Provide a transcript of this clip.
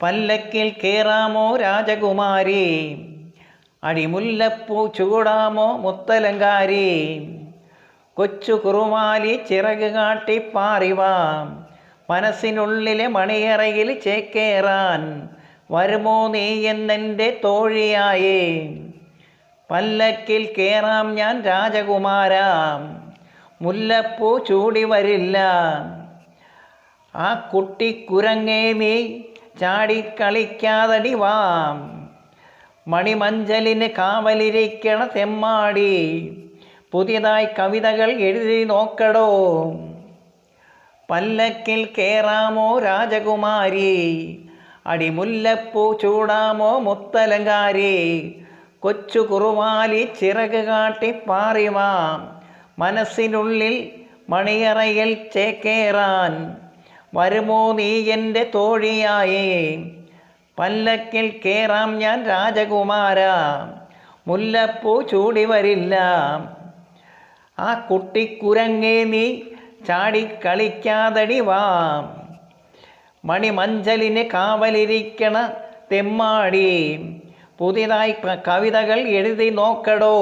പല്ലക്കിൽ കേറാമോ രാജകുമാരി, അടിമുല്ലപ്പൂ ചൂടാമോ മുത്തലങ്കാരി. കൊച്ചു കുറുമാലി ചിറക് കാട്ടി പാറിവാം, മനസ്സിനുള്ളിലെ മണിയറയിൽ ചേക്കേറാൻ. വരുമോ നീ എന്നെൻ്റെ തോഴിയായേ, പല്ലക്കിൽ കേറാം ഞാൻ രാജകുമാരാം. മുല്ലപ്പൂ ചൂടി വരില്ല, ആ കുട്ടിക്കുരങ്ങേ നീ ചാടിക്കളിക്കാതടി വാം. മണിമഞ്ചലിന് കാവലിരിക്കണ തെമ്മാടി, പുതിയതായി കവിതകൾ എഴുതി നോക്കടോ. പല്ലക്കിൽ കേറാമോ രാജകുമാരി, അടിമുല്ലപ്പൂ ചൂടാമോ മുത്തലങ്കാരി. കൊച്ചു കുറുവാലി ചിറക് കാട്ടി പാറിവാം, മനസ്സിനുള്ളിൽ മണിയറയിൽ ചേക്കേറാൻ. വരുമോ നീ എൻ്റെ തോഴിയായേ, പല്ലക്കിൽ കേറാം ഞാൻ രാജകുമാരാ. മുല്ലപ്പൂ ചൂടി വരില്ല, ആ കുട്ടിക്കുരങ്ങേ നീ ചാടിക്കളിക്കാതടി വാം. മണിമഞ്ചലിന് കാവലിരിക്കണ തെമ്മാടി, പുതിയതായി കവിതകൾ എഴുതി നോക്കടോ.